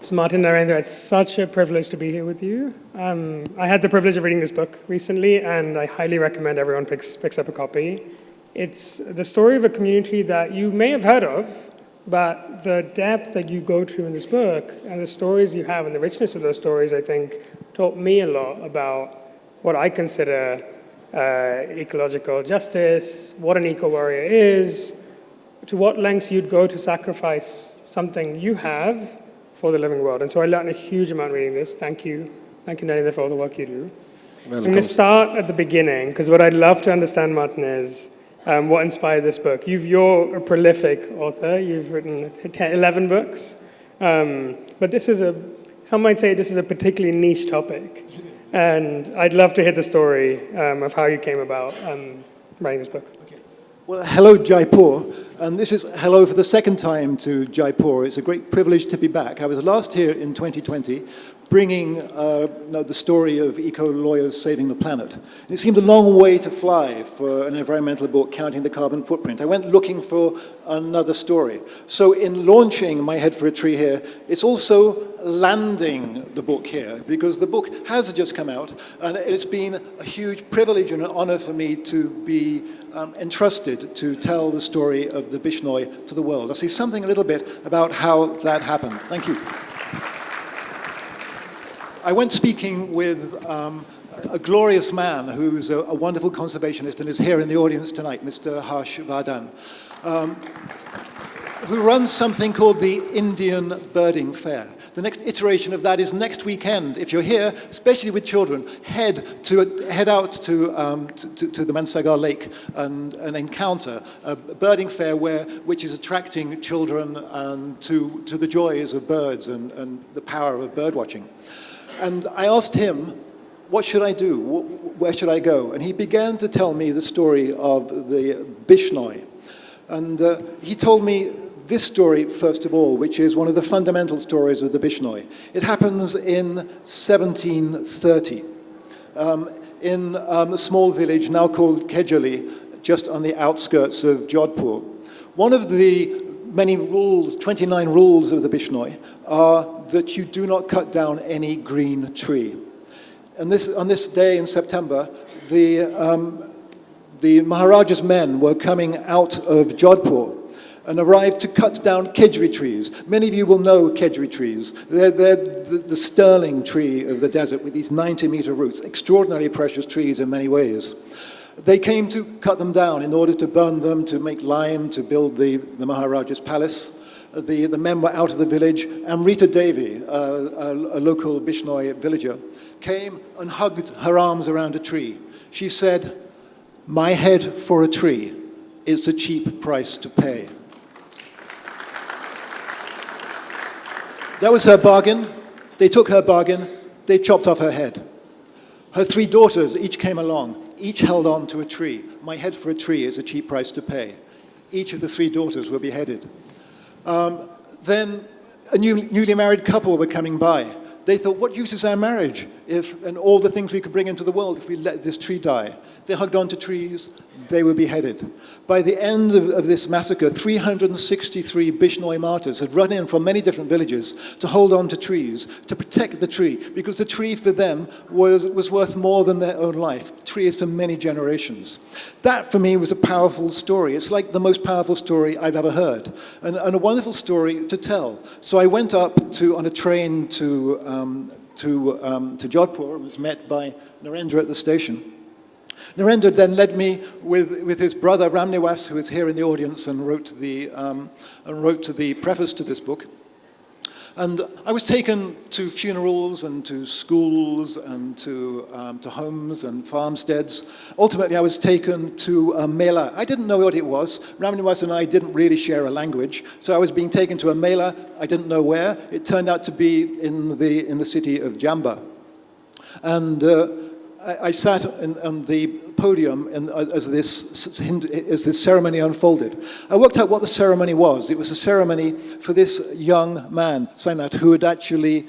So Martin, Narendra, it's such a privilege to be here with you. I had the privilege of reading this book recently, and I highly recommend everyone picks up a copy. It's the story of a community that you may have heard of, but the depth that you go to in this book and the stories you have and the richness of those stories, I think, taught me a lot about what I consider ecological justice, what an eco-warrior is, to what lengths you'd go to sacrifice something you have for the living world. And so I learned a huge amount reading this. Thank you. Thank you, Narendra, for all the work you do. Welcome. I'm going to start at the beginning, because what I'd love to understand, Martin, is what inspired this book. You're a prolific author. You've written 11 books. But some might say this is a particularly niche topic. And I'd love to hear the story of how you came about writing this book. Well, hello, Jaipur. And this is hello for the second time to Jaipur. It's a great privilege to be back. I was last here in 2020, bringing the story of eco-lawyers saving the planet. And it seemed a long way to fly for an environmental book counting the carbon footprint. I went looking for another story. So in launching My Head for a Tree here, it's also landing the book here, because the book has just come out, and it's been a huge privilege and an honor for me to be entrusted to tell the story of the Bishnoi to the world. I'll say something a little bit about how that happened. Thank you. I went speaking with a glorious man who's a wonderful conservationist and is here in the audience tonight, Mr. Harsh Vardhan, who runs something called the Indian Birding Fair. The next iteration of that is next weekend. If you're here, especially with children, head out to the Mansagar Lake and encounter a birding fair which is attracting children to the joys of birds and the power of bird watching. And I asked him, what should I do? Where should I go? And he began to tell me the story of the Bishnoi. And he told me this story, first of all, which is one of the fundamental stories of the Bishnoi. It happens in 1730 in a small village now called Kejali, just on the outskirts of Jaipur. One of the many rules, 29 rules of the Bishnoi, are that you do not cut down any green tree. And on this day in September, the Maharaja's men were coming out of Jaipur and arrived to cut down kedri trees. Many of you will know kedri trees. They're the sterling tree of the desert with these 90-meter roots, extraordinarily precious trees in many ways. They came to cut them down in order to burn them, to make lime, to build the Maharaja's palace. The men were out of the village, and Rita Devi, a local Bishnoi villager, came and hugged her arms around a tree. She said, "My head for a tree is a cheap price to pay." That was her bargain. They took her bargain. They chopped off her head. Her 3 daughters each came along. Each held on to a tree. My head for a tree is a cheap price to pay. Each of the 3 daughters were beheaded. Then a newly married couple were coming by. They thought, what use is our marriage and all the things we could bring into the world if we let this tree die? They hugged onto trees. They were beheaded. By the end of this massacre, 363 Bishnoi martyrs had run in from many different villages to hold on to trees, to protect the tree, because the tree for them was worth more than their own life. The tree is for many generations. That, for me, was a powerful story. It's like the most powerful story I've ever heard, and a wonderful story to tell. So I went up on a train to Jaipur and was met by Narendra at the station. Narendra then led me with his brother Ramniwas, who is here in the audience and wrote the preface to this book. And I was taken to funerals and to schools and to homes and farmsteads. Ultimately, I was taken to a mela. I didn't know what it was. Ramniwas and I didn't really share a language, so I was being taken to a mela. I didn't know where. It turned out to be in the city of Jamba. And I sat on the podium as this ceremony unfolded. I worked out what the ceremony was. It was a ceremony for this young man, Sainath, who had actually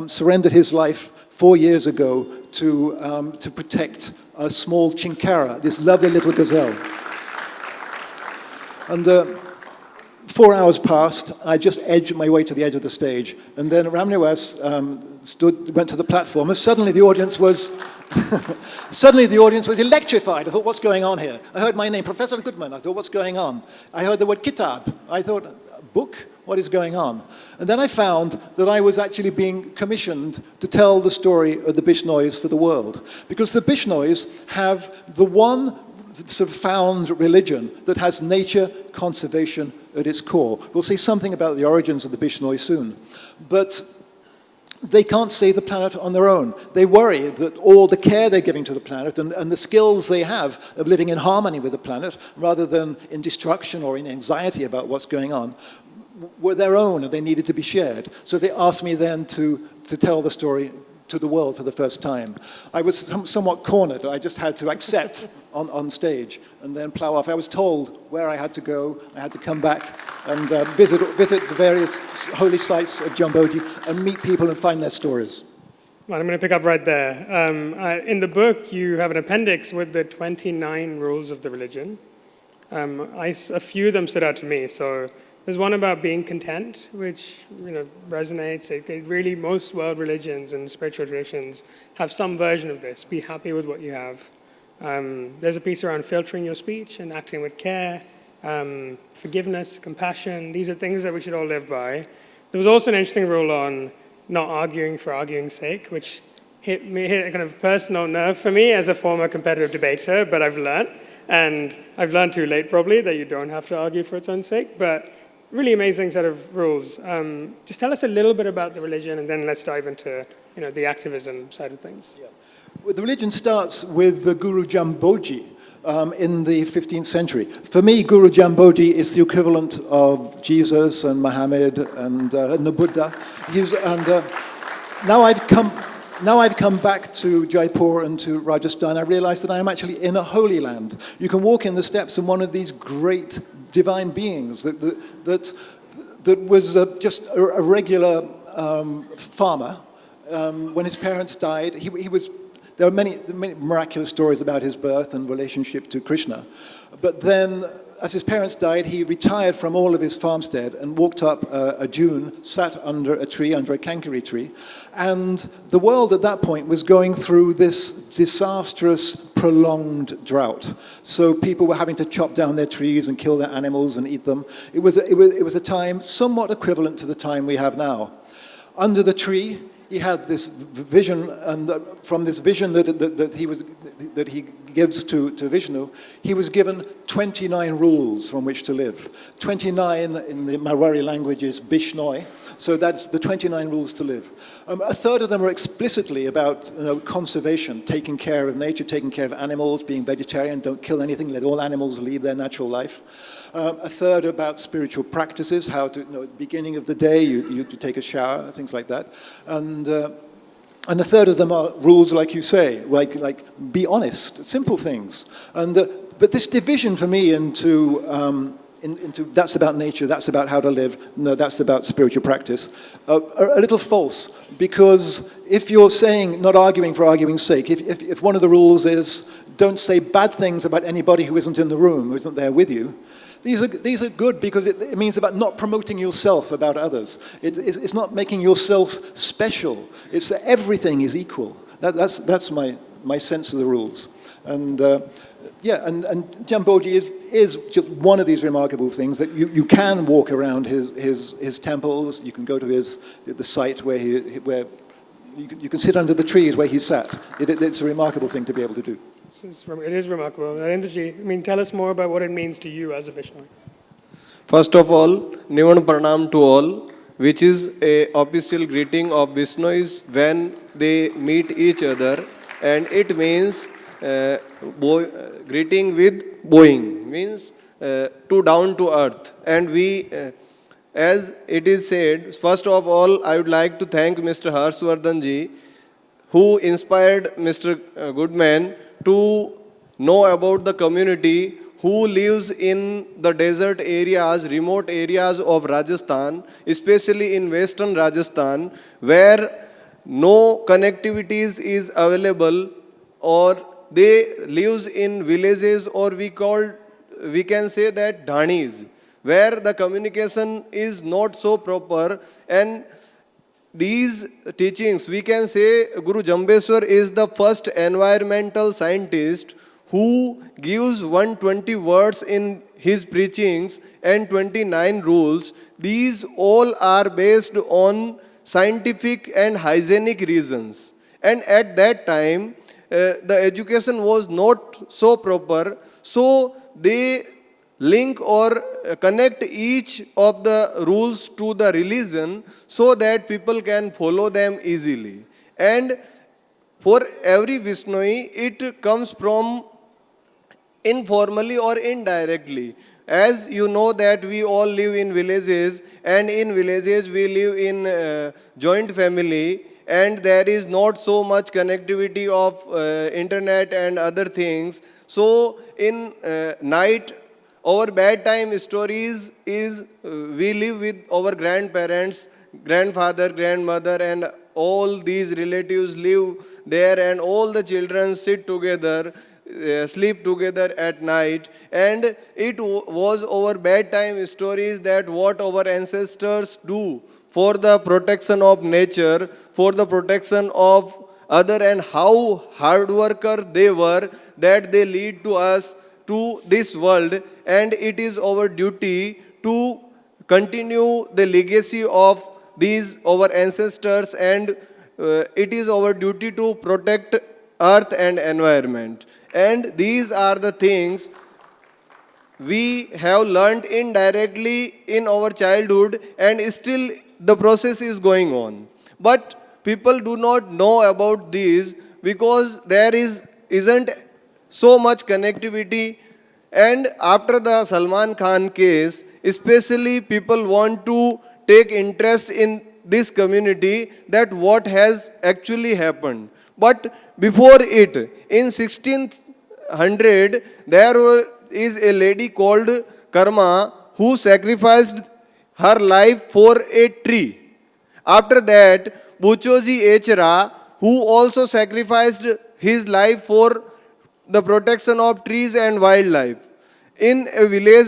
surrendered his life 4 years ago to protect a small chinkara, this lovely little gazelle. And 4 hours passed. I just edged my way to the edge of the stage. And then Ramniwas went to the platform, and suddenly the audience was electrified. I thought, what's going on here? I heard my name, Professor Goodman. I thought, what's going on? I heard the word kitab. I thought, book? What is going on? And then I found that I was actually being commissioned to tell the story of the Bishnois for the world. Because the Bishnois have the one sort of found religion that has nature conservation at its core. We'll say something about the origins of the Bishnoi soon. But they can't save the planet on their own. They worry that all the care they're giving to the planet and the skills they have of living in harmony with the planet, rather than in destruction or in anxiety about what's going on, were their own and they needed to be shared. So they asked me then to tell the story to the world for the first time. I was somewhat cornered. I just had to accept on stage and then plow off. I was told where I had to go. I had to come back and visit the various holy sites of Jamboji and meet people and find their stories. Well, I'm going to pick up right there. In the book, you have an appendix with the 29 rules of the religion. A few of them stood out to me. So there's one about being content, which resonates. Really, most world religions and spiritual traditions have some version of this. Be happy with what you have. There's a piece around filtering your speech and acting with care, forgiveness, compassion. These are things that we should all live by. There was also an interesting rule on not arguing for arguing's sake, which hit a kind of personal nerve for me as a former competitive debater, but I've learned, and I've learned too late probably, that you don't have to argue for its own sake, but really amazing set of rules. Just tell us a little bit about the religion, and then let's dive into the activism side of things. Yeah. Well, the religion starts with the Guru Jamboji in the 15th century. For me, Guru Jamboji is the equivalent of Jesus and Muhammad and the Buddha. Now I've come back to Jaipur and to Rajasthan. I realize that I am actually in a holy land. You can walk in the steps of one of these great divine beings that was just a regular farmer. When his parents died, there are many miraculous stories about his birth and relationship to Krishna. But then, as his parents died, he retired from all of his farmstead and walked up a dune, sat under a tree, under a kankari tree. And the world at that point was going through this disastrous, prolonged drought. So people were having to chop down their trees and kill their animals and eat them. It was a time somewhat equivalent to the time we have now. Under the tree, he had this vision, and from this vision that he gives to Vishnu, he was given 29 rules from which to live. 29 in the Marwari language is Bishnoi, so that's the 29 rules to live. A third of them are explicitly about conservation, taking care of nature, taking care of animals, being vegetarian, don't kill anything, let all animals lead their natural life. A third about spiritual practices, how to, at the beginning of the day, you take a shower, things like that. And a third of them are rules, like you say, like be honest, simple things. But this division for me into that's about nature, that's about how to live, no, that's about spiritual practice, are a little false. Because if you're saying not arguing for arguing's sake, if one of the rules is don't say bad things about anybody who isn't in the room, who isn't there with you, these are good because it means about not promoting yourself about others. It's not making yourself special. It's that everything is equal. That's my sense of the rules. And Jamboji is just one of these remarkable things that you can walk around his temples. You can go to the site where you can sit under the trees where he sat. It's a remarkable thing to be able to do. It is remarkable. Narendra, tell us more about what it means to you as a Bishnoi. First of all, Nivan Pranam to all, which is a official greeting of Bishnois when they meet each other, and it means greeting with bowing, means to down to earth. And we, as it is said, first of all, I would like to thank Mr. Harshvardhan ji, who inspired Mr. Goodman to know about the community who lives in the desert areas, remote areas of Rajasthan, especially in western Rajasthan, where no connectivities is available, or they lives in villages, or we can say that dhanis, where the communication is not so proper. And these teachings, we can say Guru Jambeswar is the first environmental scientist who gives 120 words in his preachings and 29 rules. These all are based on scientific and hygienic reasons. And at that time, the education was not so proper, so they link or connect each of the rules to the religion so that people can follow them easily. And for every Bishnoi, it comes from informally or indirectly. As you know that we all live in villages, and in villages we live in joint family, and there is not so much connectivity of internet and other things. So in night, our bedtime stories is we live with our grandparents, grandfather, grandmother, and all these relatives live there, and all the children sit together, sleep together at night. And it was our bedtime stories that what our ancestors do for the protection of nature, for the protection of other, and how hard worker they were, that they lead to us to this world. And it is our duty to continue the legacy of these our ancestors, and it is our duty to protect earth and environment. And these are the things we have learned indirectly in our childhood, and still the process is going on. But people do not know about these because there isn't so much connectivity. And after the Salman Khan case, especially people want to take interest in this community, that what has actually happened. But before it, in 1600, is a lady called Karma who sacrificed her life for a tree. After that, Buchoji Echra, who also sacrificed his life for the protection of trees and wildlife. In a village,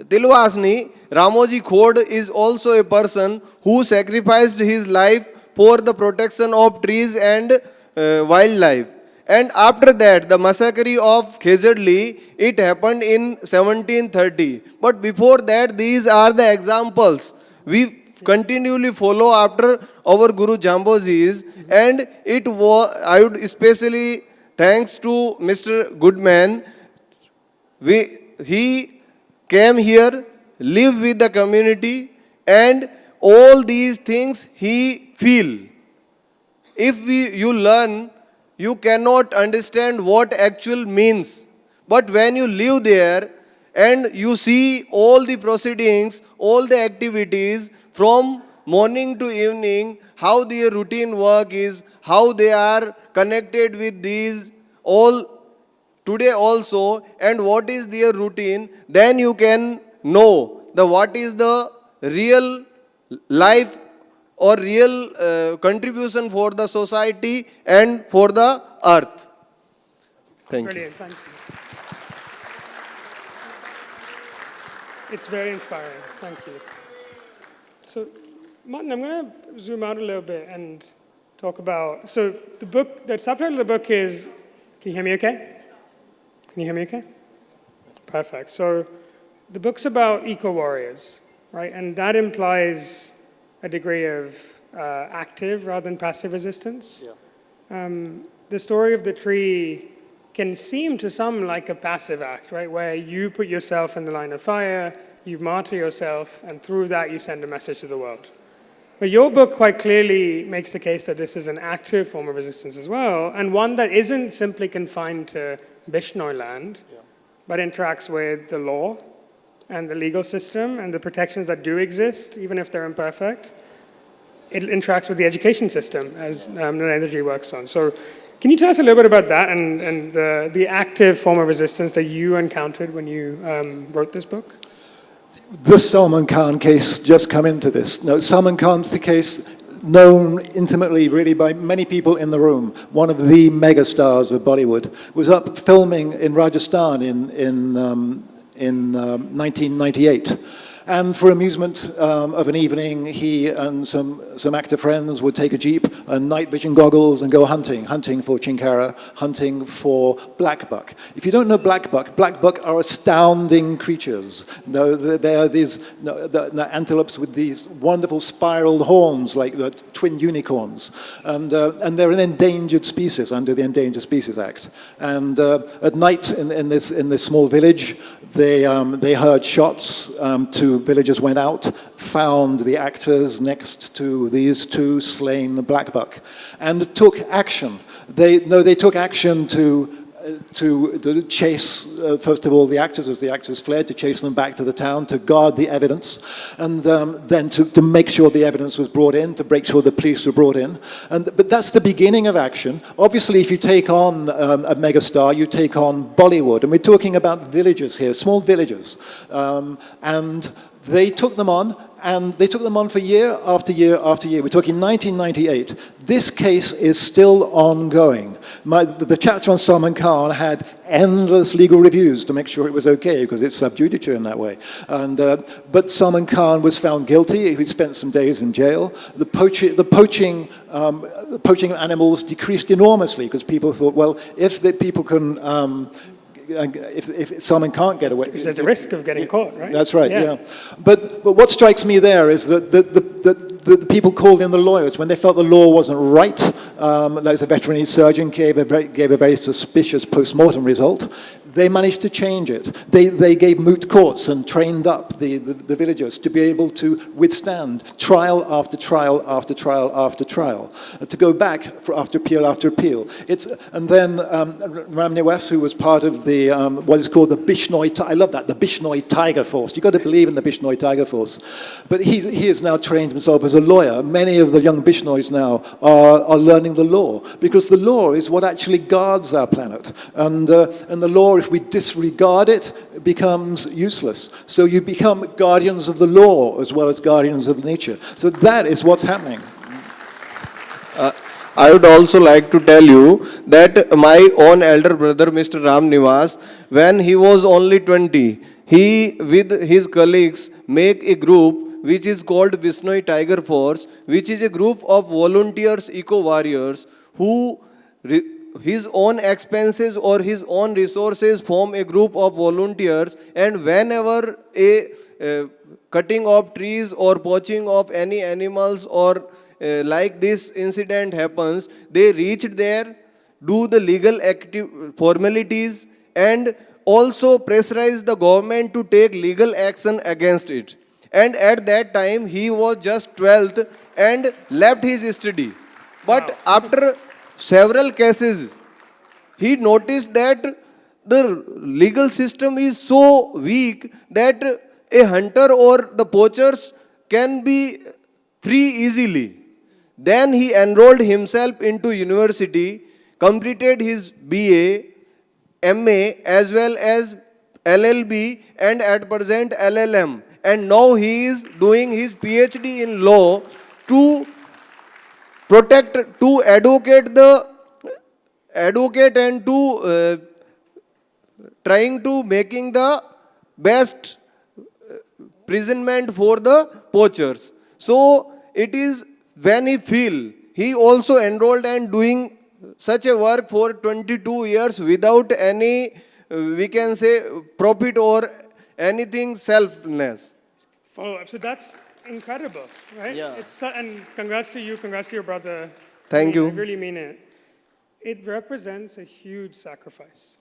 Tilwasni, Ramoji Khod is also a person who sacrificed his life for the protection of trees and wildlife. And after that, the massacre of Khezadli, it happened in 1730. But before that, these are the examples we continually follow after our Guru Jambojis. And it was, I would especially thanks to Mr. Goodman. He came here, live with the community, and all these things he feel. If you learn, you cannot understand what actual means. But when you live there and you see all the proceedings, all the activities from morning to evening, how their routine work is, how they are connected with these all today also, and what is their routine, then you can know what is the real life or real contribution for the society and for the earth. Thank you. Brilliant, thank you. It's very inspiring, thank you. So, Martin, I'm going to zoom out a little bit and talk about, so the book, the subtitle of the book is, can you hear me okay? Can you hear me okay? Perfect. So the book's about eco-warriors, right? And that implies a degree of active rather than passive resistance. Yeah. The story of the tree can seem to some like a passive act, right? Where you put yourself in the line of fire, you martyr yourself, and through that you send a message to the world. But your book quite clearly makes the case that this is an active form of resistance as well, and one that isn't simply confined to Bishnoi land, but interacts with the law and the legal system and the protections that do exist, even if they're imperfect. It interacts with the education system, as Narendra works on. So can you tell us a little bit about that and the active form of resistance that you encountered when you wrote this book? The Salman Khan case just come into this. No, Salman Khan's the case known intimately really by many people in the room. One of the mega stars of Bollywood was up filming in Rajasthan in in 1998. And for amusement of an evening, he and some actor friends would take a jeep and night vision goggles and go hunting for chinkara, hunting for blackbuck. If you don't know blackbuck are astounding creatures. No, they are these the antelopes with these wonderful spiraled horns like the twin unicorns, and they're an endangered species under the Endangered Species Act. And at night in this small village, they heard shots. Two villagers went out, found the actors next to these two slain blackbuck, and took action. They took action to chase, first of all, the actors as the actors fled, to chase them back to the town, to guard the evidence, and then to make sure the evidence was brought in, to make sure the police were brought in. But that's the beginning of action. Obviously, if you take on a megastar, you take on Bollywood. And we're talking about villages here, small villages. And they took them on, and they took them on for year after year after year. We're talking 1998. This case is still ongoing. The chapter on Salman Khan had endless legal reviews to make sure it was okay, because it's sub judice in that way. But Salman Khan was found guilty. He spent some days in jail. The poaching animals decreased enormously, because people thought, well, if the people can... if Salman can't get away... There's a risk of getting caught, right? That's right, yeah. But what strikes me there is that the people called in the lawyers when they felt the law wasn't right. There's a veterinary surgeon gave a very suspicious post-mortem result. They managed to change it. They gave moot courts and trained up the villagers to be able to withstand trial after trial after trial after trial, to go back after appeal after appeal. And then Ram Niwas, who was part of the what is called the Bishnoi, I love that, the Bishnoi Tiger Force. You've got to believe in the Bishnoi Tiger Force. But he has now trained himself as a lawyer. Many of the young Bishnois now are learning the law, because the law is what actually guards our planet. And the law, if we disregard it, becomes useless. So you become guardians of the law as well as guardians of nature. So that is what's happening. I would also like to tell you that my own elder brother, Mr. Ram Niwas, when he was only 20, he, with his colleagues, make a group which is called Bishnoi Tiger Force, which is a group of volunteers, eco-warriors, who his own expenses or his own resources form a group of volunteers, and whenever a cutting of trees or poaching of any animals or like this incident happens, they reach there, do the legal formalities, and also pressurize the government to take legal action against it. And at that time, he was just 12th and left his study. But after several cases, he noticed that the legal system is so weak that a hunter or the poachers can be free easily. Then he enrolled himself into university, completed his BA, MA, as well as LLB, and at present LLM. And now he is doing his PhD in law to advocate and to trying to making the best imprisonment for the poachers. So it is when he also enrolled and doing such a work for 22 years without any, we can say, profit or anything selfless. Follow up. So that's incredible, right? Yeah. And congrats to you, congrats to your brother. Thank you. I really mean it. It represents a huge sacrifice,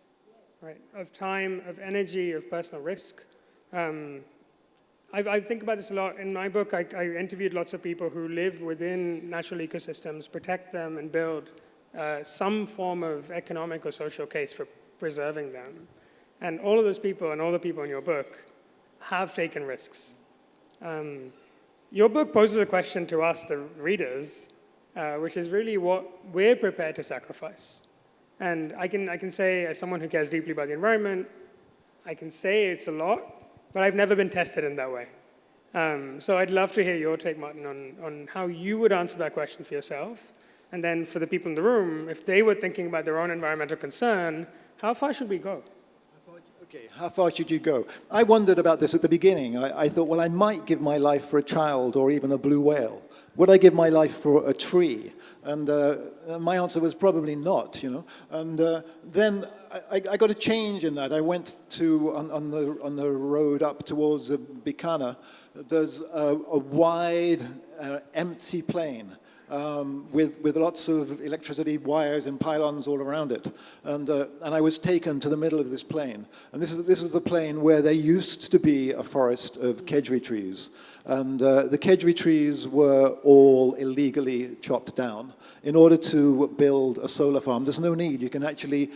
right? Of time, of energy, of personal risk. I think about this a lot. In my book, I interviewed lots of people who live within natural ecosystems, protect them, and build some form of economic or social case for preserving them. And all of those people and all the people in your book have taken risks. Your book poses a question to us, the readers, which is really what we're prepared to sacrifice. And I can say, as someone who cares deeply about the environment, I can say it's a lot, but I've never been tested in that way. So I'd love to hear your take, Martin, on how you would answer that question for yourself. And then for the people in the room, if they were thinking about their own environmental concern, how far should we go? Okay, how far should you go? I wondered about this at the beginning. I thought, well, I might give my life for a child or even a blue whale. Would I give my life for a tree? And my answer was probably not, you know. And then I got a change in that. I went to, on the road up towards Bikaner, there's a wide, empty plain. With lots of electricity wires and pylons all around it, and I was taken to the middle of this plain, and this is the plain where there used to be a forest of kedgeree trees, and the kedgeree trees were all illegally chopped down in order to build a solar farm. There's no need. You can actually,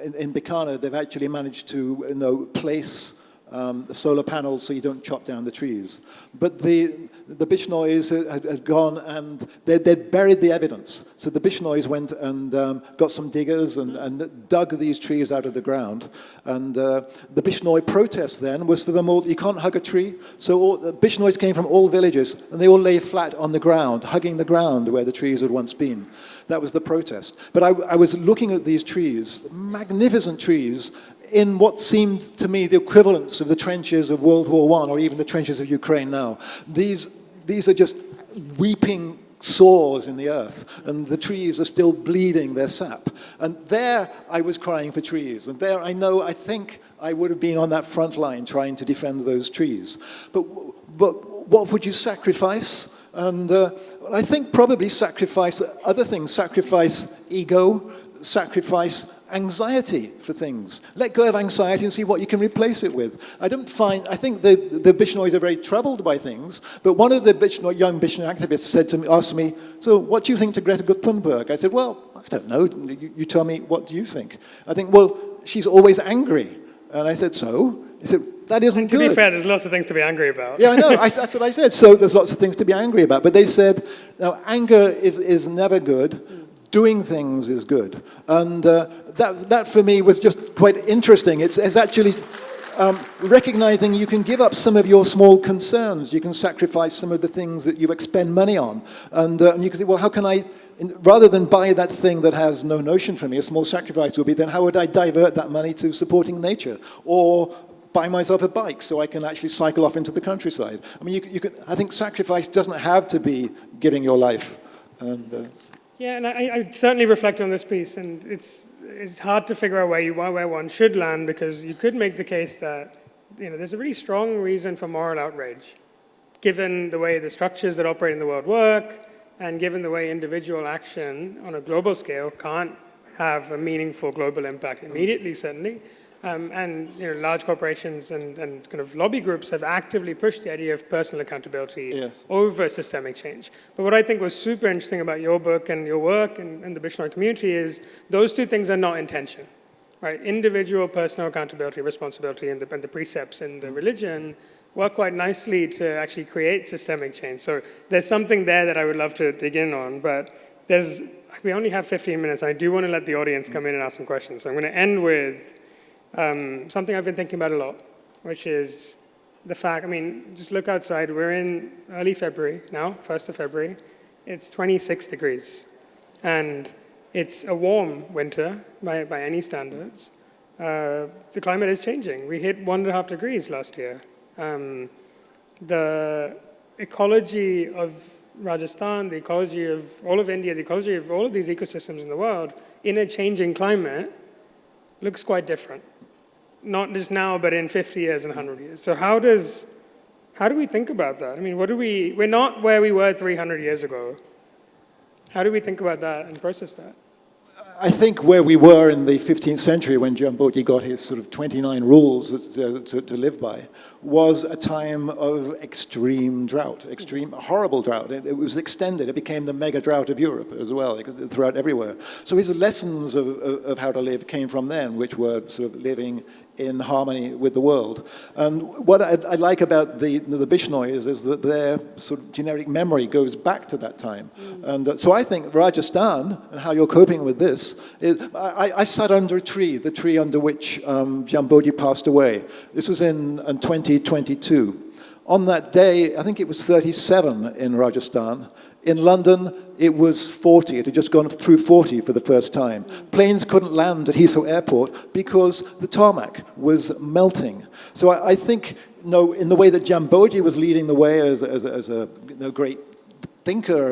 in Bikaner, they've actually managed to, you know, place the solar panels so you don't chop down the trees. But the Bishnois had gone and they'd buried the evidence. So the Bishnois went and got some diggers and dug these trees out of the ground. And the Bishnoi protest then was for them all, you can't hug a tree. So the Bishnois came from all villages and they all lay flat on the ground, hugging the ground where the trees had once been. That was the protest. But I was looking at these trees, magnificent trees, in what seemed to me the equivalents of the trenches of World War I or even the trenches of Ukraine now. These are just weeping sores in the earth, and the trees are still bleeding their sap. And there I was crying for trees, and there I think I would have been on that front line trying to defend those trees. But what would you sacrifice? And I think probably sacrifice other things, sacrifice ego, sacrifice anxiety for things. Let go of anxiety and see what you can replace it with. I think the Bishnois are very troubled by things, but one of the young Bishnoi activists asked me, so what do you think to Greta Thunberg? I said, well, I don't know. You tell me, what do you think? I think, well, she's always angry. And I said, so? He said, that isn't good. To be fair, there's lots of things to be angry about. Yeah, I know. That's what I said. So there's lots of things to be angry about. But they said, no, anger is never good. Doing things is good. And that for me was just quite interesting. It's actually recognizing you can give up some of your small concerns. You can sacrifice some of the things that you expend money on. And you can say, well, how can I, rather than buy that thing that has no notion for me, a small sacrifice would be, then how would I divert that money to supporting nature? Or buy myself a bike so I can actually cycle off into the countryside. I mean, I think sacrifice doesn't have to be giving your life. And, yeah, and I certainly reflect on this piece, and it's hard to figure out where one should land, because you could make the case that, you know, there's a really strong reason for moral outrage, given the way the structures that operate in the world work, and given the way individual action on a global scale can't have a meaningful global impact immediately, certainly. And you know, large corporations and kind of lobby groups have actively pushed the idea of personal accountability over systemic change. But what I think was super interesting about your book and your work and the Bishnoi community is those two things are not in tension, right? Individual personal accountability, responsibility, and the precepts in the religion work quite nicely to actually create systemic change. So there's something there that I would love to dig in on, but we only have 15 minutes. I do want to let the audience come in and ask some questions. So I'm going to end with something I've been thinking about a lot, which is the fact, I mean, just look outside. We're in early February now, 1st of February. It's 26 degrees. And it's a warm winter by any standards. The climate is changing. We hit 1.5 degrees last year. The ecology of Rajasthan, the ecology of all of India, the ecology of all of these ecosystems in the world, in a changing climate, looks quite different. Not just now, but in 50 years and 100 years. So how do we think about that? I mean, we're not where we were 300 years ago. How do we think about that and process that? I think where we were in the 15th century when Jamboti got his sort of 29 rules to live by was a time of extreme drought, extreme, horrible drought. It was extended. It became the mega drought of Europe as well, throughout everywhere. So his lessons of how to live came from then, which were sort of living in harmony with the world. And what I like about the Bishnois is that their sort of generic memory goes back to that time. And so I think Rajasthan, and how you're coping with this, I sat under a tree, the tree under which Jamboti passed away. This was in 2022. On that day, I think it was 37 in Rajasthan. In London, it was 40. It had just gone through 40 for the first time. Planes couldn't land at Heathrow Airport because the tarmac was melting. So I think, in the way that Jamboji was leading the way as a great thinker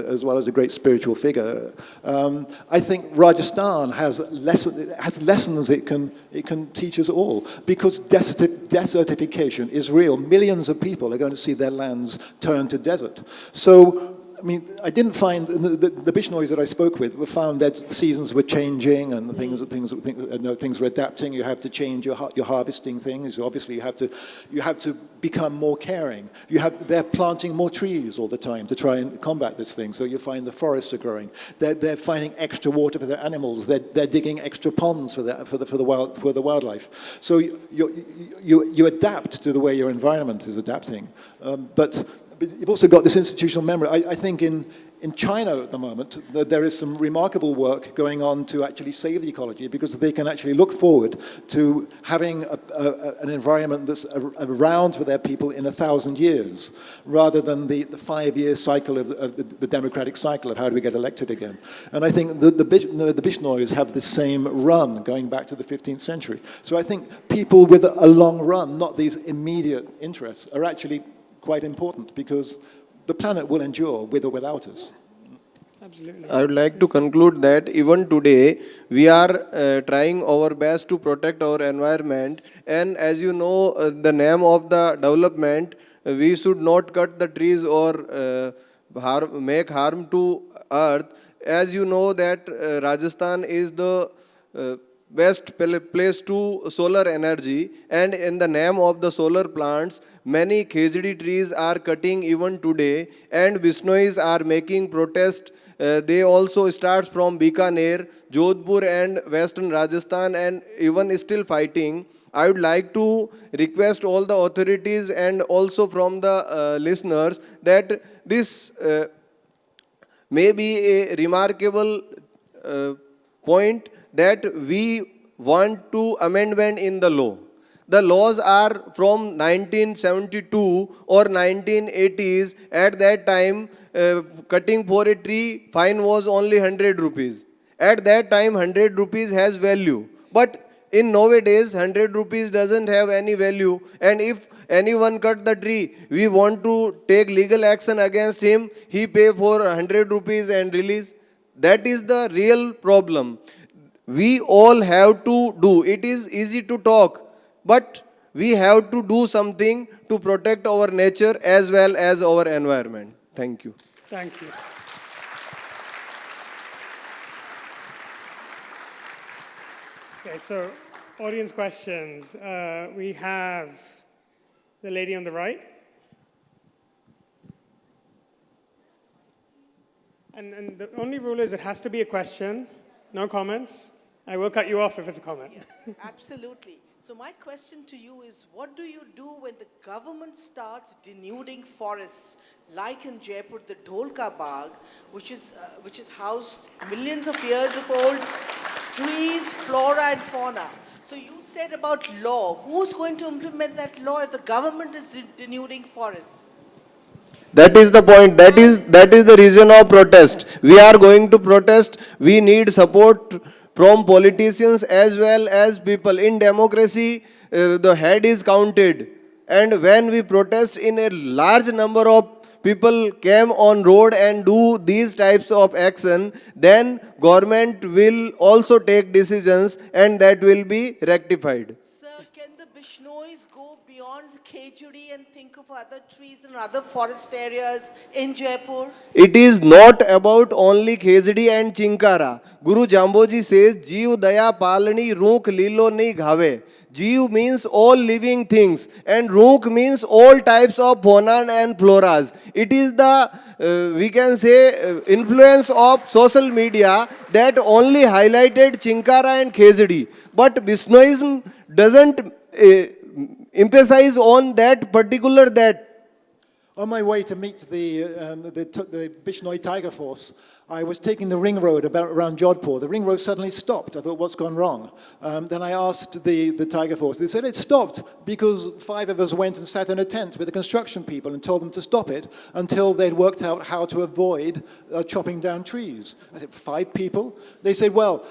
as well as a great spiritual figure, I think Rajasthan has lessons it can teach us all, because desertification is real. Millions of people are going to see their lands turn to desert. So, I mean, I didn't find the Bishnois that I spoke with found that seasons were changing and things were adapting. You have to change your harvesting things. Obviously, you have to become more caring. They're planting more trees all the time to try and combat this thing. So you find the forests are growing. They're finding extra water for their animals. They're digging extra ponds for the wildlife. So you adapt to the way your environment is adapting, but you've also got this institutional memory. I think in China at the moment, there is some remarkable work going on to actually save the ecology, because they can actually look forward to having an environment that's around for their people in 1,000 years, rather than the 5-year cycle of the democratic cycle of how do we get elected again. And I think the Bishnois have the same run going back to the 15th century. So I think people with a long run, not these immediate interests, are actually quite important, because the planet will endure with or without us. Absolutely. I would like to conclude that even today we are trying our best to protect our environment, and as you know, the name of the development, we should not cut the trees or make harm to earth. As you know that Rajasthan is the best place to solar energy, and in the name of the solar plants, many khejdi trees are cutting even today, and Bishnois are making protest. They also start from Bikaner, Jodhpur and western Rajasthan, and even still fighting. I would like to request all the authorities and also from the listeners that this may be a remarkable point, that we want to amendment in the law. The laws are from 1972 or 1980s. At that time, cutting for a tree, fine was only 100 rupees. At that time, 100 rupees has value. But in nowadays, 100 rupees doesn't have any value. And if anyone cut the tree, we want to take legal action against him, he pay for 100 rupees and release. That is the real problem. We all have to do. It is easy to talk, but we have to do something to protect our nature as well as our environment. Thank you. Thank you. Okay, so audience questions. We have the lady on the right. And the only rule is it has to be a question, no comments. I will cut you off if it's a comment. Yeah, absolutely. So my question to you is, what do you do when the government starts denuding forests, like in Jaipur, the Dholka Bagh, which is housed millions of years of old trees, flora and fauna? So you said about law. Who's going to implement that law if the government is denuding forests? That is the point. That is the reason of protest. We are going to protest. We need support from politicians as well as people. In democracy, the head is counted. And when we protest, in a large number of people came on road and do these types of action, then government will also take decisions and that will be rectified. Sir, can the Bishnois go beyond Khejuri and think of other trees and other forest areas in Jaipur? It is not about only Khejdi and Chinkara. Guru Jamboji says, Jeev daya palani rook lilo nahi ghave. Jeev means all living things and rook means all types of fauna and floras. It is the, we can say, influence of social media that only highlighted Chinkara and Khejdi. But Bishnoism doesn't emphasize on that particular that. On my way to meet the Bishnoi Tiger Force, I was taking the ring road around Jaipur. The ring road suddenly stopped. I thought, what's gone wrong? Then I asked the Tiger Force. They said it stopped because 5 of us went and sat in a tent with the construction people and told them to stop it until they'd worked out how to avoid chopping down trees. I said, 5 people? They said, well,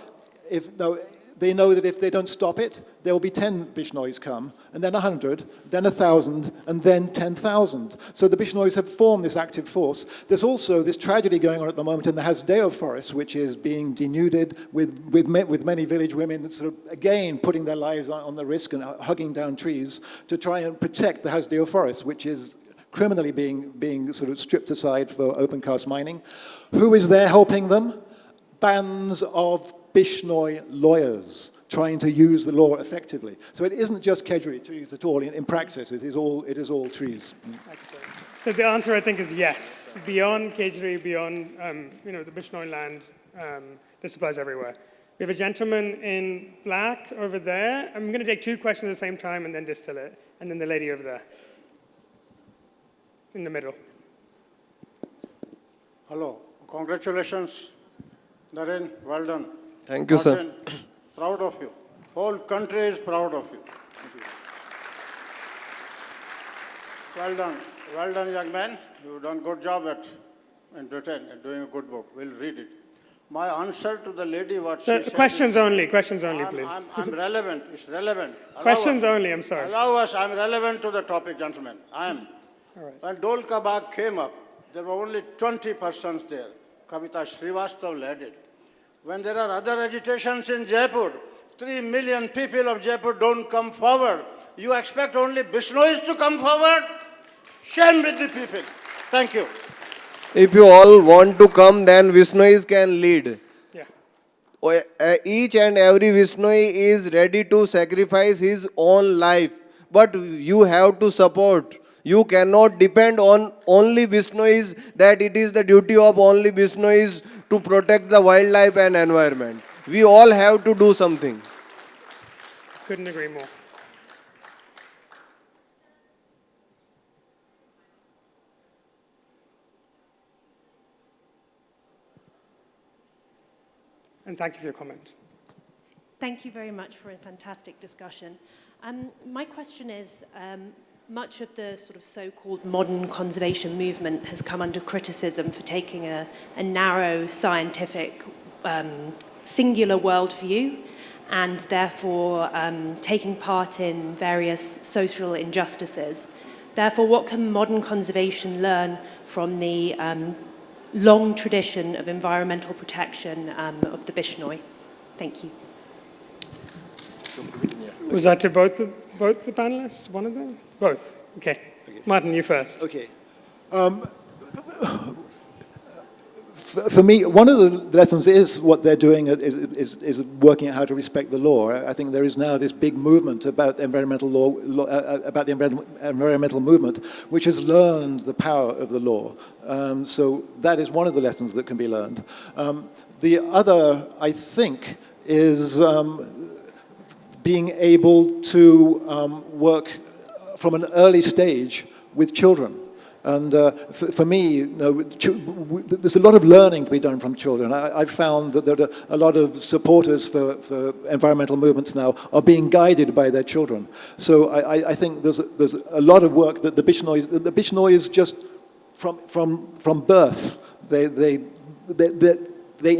they know that if they don't stop it, there will be 10 Bishnois come, and then 100, then 1,000, and then 10,000. So the Bishnois have formed this active force. There's also this tragedy going on at the moment in the Hasdeo forest, which is being denuded with many village women sort of, again, putting their lives on the risk and hugging down trees to try and protect the Hasdeo forest, which is criminally being sort of stripped aside for open cast mining. Who is there helping them? Bands of Bishnoi lawyers trying to use the law effectively. So it isn't just kedgeree trees at all. In practice, it is all trees. Excellent. So the answer, I think, is yes. Beyond kedgeree, beyond the Bishnoi land, this applies everywhere. We have a gentleman in black over there. I'm going to take 2 questions at the same time and then distill it. And then the lady over there. In the middle. Hello. Congratulations, Naren. Well done. Thank you, sir. Martin, proud of you. Whole country is proud of you. Well done. Well done, young man. You've done a good job in Britain and doing a good book. We'll read it. My answer to the lady, what So she said questions only, please. I'm relevant. It's relevant. Questions only, I'm sorry. Allow us. I'm relevant to the topic, gentlemen. I am. All right. When Dholka Bagh came up, there were only 20 persons there. Kavita Srivastav led it. When there are other agitations in Jaipur, 3 million people of Jaipur don't come forward. You expect only Bishnois to come forward? Shame with the people. Thank you. If you all want to come, then Bishnois can lead. Yeah. Each and every Bishnoi is ready to sacrifice his own life. But you have to support. You cannot depend on only Bishnois, that it is the duty of only Bishnois to protect the wildlife and environment. We all have to do something. Couldn't agree more. And thank you for your comment. Thank you very much for a fantastic discussion. My question is, much of the sort of so-called modern conservation movement has come under criticism for taking a narrow, scientific, singular worldview and therefore taking part in various social injustices. Therefore, what can modern conservation learn from the long tradition of environmental protection of the Bishnoi? Thank you. Was that to both the panelists? One of them? Both. Okay. Martin, you first. Okay. For me, one of the lessons is what they're doing is working out how to respect the law. I think there is now this big movement about environmental law, about the environmental movement, which has learned the power of the law. So that is one of the lessons that can be learned. The other, I think, is being able to work from an early stage with children. And for me, there's a lot of learning to be done from children. I've found that there are a lot of supporters for environmental movements now are being guided by their children. So I think there's a lot of work that the Bishnois just from birth, they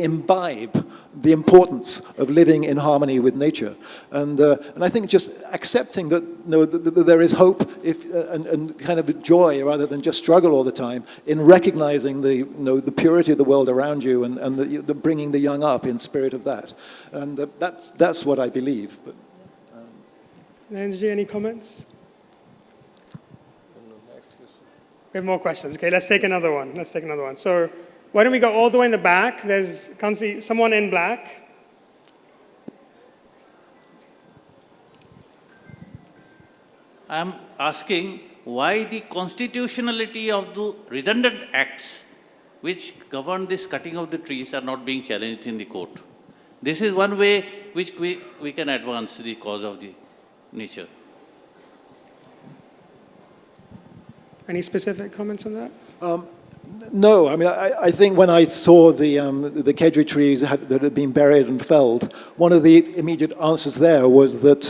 imbibe the importance of living in harmony with nature, and I think just accepting that, that there is hope and kind of joy rather than just struggle all the time in recognizing the purity of the world around you and the bringing the young up in spirit of that, and that's what I believe. But, Narendra, any comments? We have more questions. Okay, let's take another one. So, why don't we go all the way in the back? Can't see someone in black. I'm asking why the constitutionality of the redundant acts which govern this cutting of the trees are not being challenged in the court. This is one way which we can advance the cause of the nature. Any specific comments on that? No, I mean, I think when I saw the kedgeree trees that had been buried and felled, one of the immediate answers there was that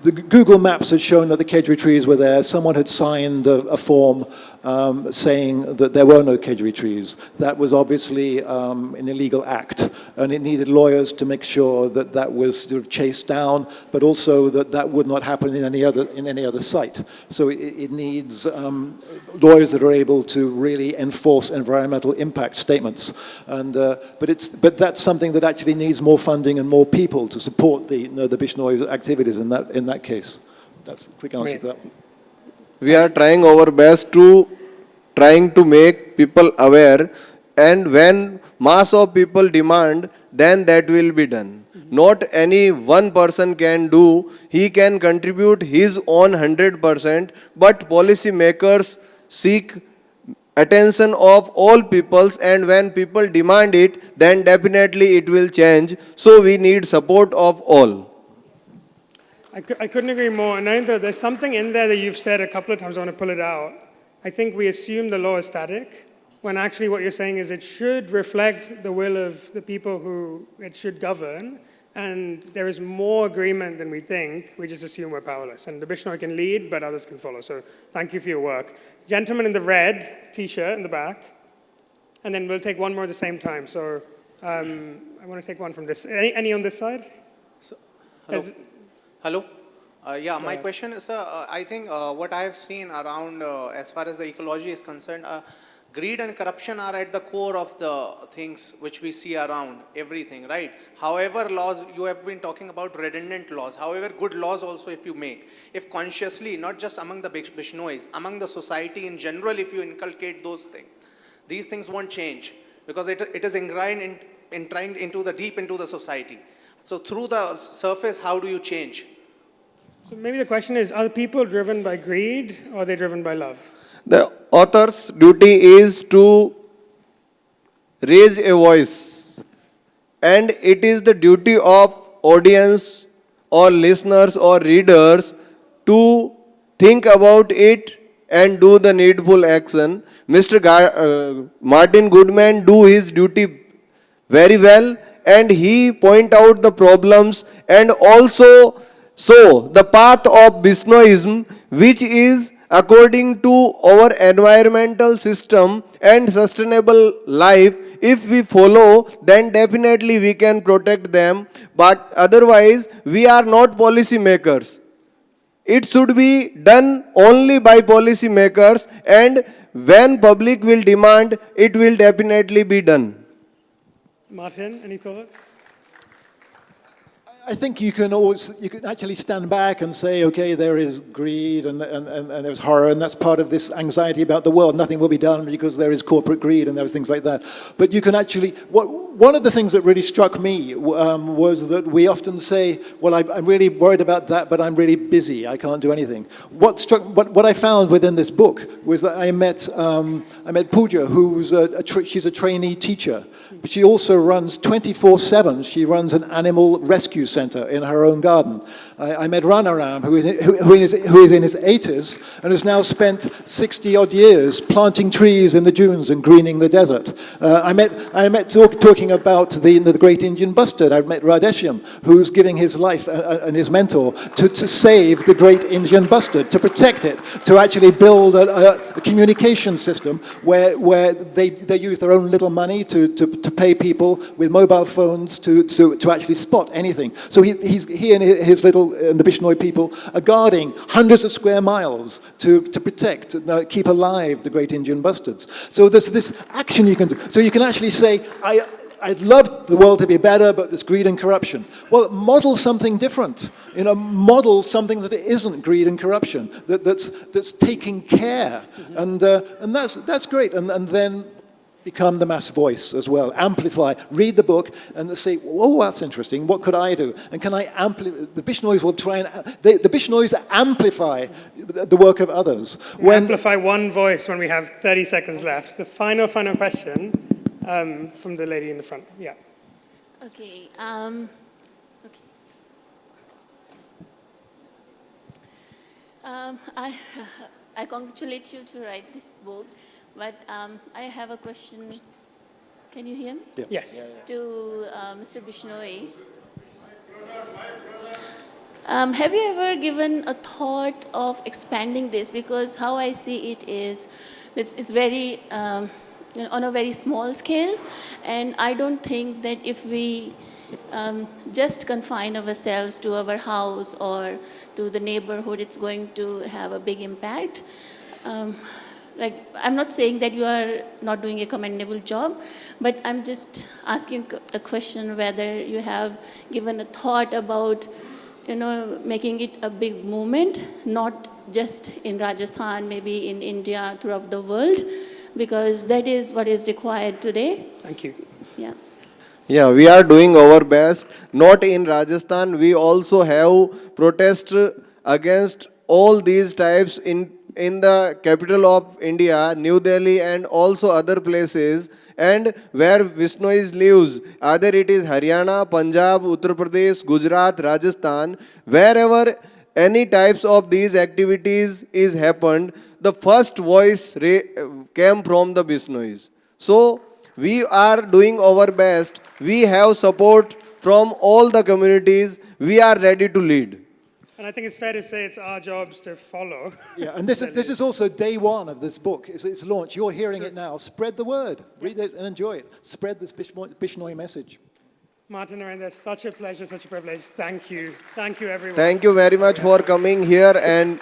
the Google Maps had shown that the kedgeree trees were there. Someone had signed a form saying that there were no kedgeree trees. That was obviously an illegal act, and it needed lawyers to make sure that that was sort of chased down, but also that that would not happen in any other site. So it needs lawyers that are able to really enforce environmental impact statements. And but that's something that actually needs more funding and more people to support the Bishnoi activities in that case. That's a quick answer to that. We are trying our best to make people aware, and when mass of people demand, then that will be done. Not any one person can do. He can contribute his own 100%, but policy makers seek attention of all peoples, and when people demand it, then definitely it will change. So we need support of all. I couldn't agree more. And Narendra, there's something in there that you've said a couple of times. I want to pull it out. I think we assume the law is static, when actually what you're saying is it should reflect the will of the people who it should govern. And there is more agreement than we think. We just assume we're powerless. And the Bishnoi can lead, but others can follow. So thank you for your work. Gentleman in the red T-shirt in the back. And then we'll take one more at the same time. So I want to take one from this. Any on this side? So, hello. My question is, I think what I have seen around as far as the ecology is concerned, greed and corruption are at the core of the things which we see around everything, right? However, laws, you have been talking about redundant laws. However, good laws also if you make, if consciously, not just among the Bishnois, among the society in general, if you inculcate those things, these things won't change because it is ingrained into the deep into the society. So through the surface, how do you change? So maybe the question is, are people driven by greed or are they driven by love? The author's duty is to raise a voice, and it is the duty of audience or listeners or readers to think about it and do the needful action. Mr. Martin Goodman do his duty very well, and he point out the problems and also show the path of Bishnoism, which is according to our environmental system and sustainable life. If we follow, then definitely we can protect them, but otherwise we are not policy makers. It should be done only by policy makers, and when public will demand, it will definitely be done. Martin, any thoughts? I think you can actually stand back and say, okay, there is greed and there's horror, and that's part of this anxiety about the world. Nothing will be done because there is corporate greed and there's things like that. But you can actually, one of the things that really struck me was that we often say, well, I'm really worried about that, but I'm really busy. I can't do anything. What I found within this book was that I met Pooja, who's she's a trainee teacher. But she also runs 24/7. She runs an animal rescue center in her own garden. I met Ranaram, who is in his 80s and has now spent 60-odd years planting trees in the dunes and greening the desert. I met talking about the great Indian bustard. I met Radheshyam, who's giving his life and his mentor to save the great Indian bustard, to protect it, to actually build a communication system where they use their own little money to pay people with mobile phones to actually spot anything. So he and his little, and the Bishnoi people are guarding hundreds of square miles to protect, keep alive the great Indian bustards. So there's this action you can do. So you can actually say, I'd love the world to be better, but there's greed and corruption. Well, model something different. Model something that isn't greed and corruption, that's taking care, and that's great. And then become the mass voice as well. Amplify. Read the book and say, "Oh, that's interesting. What could I do? And can I amplify?" The Bishnois will try and the Bishnois amplify the work of others. Amplify one voice when we have 30 seconds left. The final question from the lady in the front. Yeah. Okay. I congratulate you to write this book, but I have a question. Can you hear me? Yeah. Yes. To Mr. Bishnoi. Have you ever given a thought of expanding this? Because how I see it is, it's very, on a very small scale, and I don't think that if we just confine ourselves to our house or to the neighborhood, it's going to have a big impact. I'm not saying that you are not doing a commendable job, but I'm just asking a question whether you have given a thought about, making it a big movement, not just in Rajasthan, maybe in India, throughout the world, because that is what is required today. Thank you. Yeah. Yeah, we are doing our best. Not in Rajasthan, we also have protest against all these types in the capital of India, New Delhi, and also other places. And where Bishnoi lives, either it is Haryana, Punjab, Uttar Pradesh, Gujarat, Rajasthan, wherever any types of these activities is happened, the first voice came from the Bishnois. So we are doing our best. We have support from all the communities. We are ready to lead. And I think it's fair to say it's our jobs to follow. Yeah, and this is also day one of this book. It's launch. You're hearing it now. Spread the word. Read it and enjoy it. Spread this Bishnoi message. Martin, Narendra, such a pleasure, such a privilege. Thank you. Thank you, everyone. Thank you very much for coming here and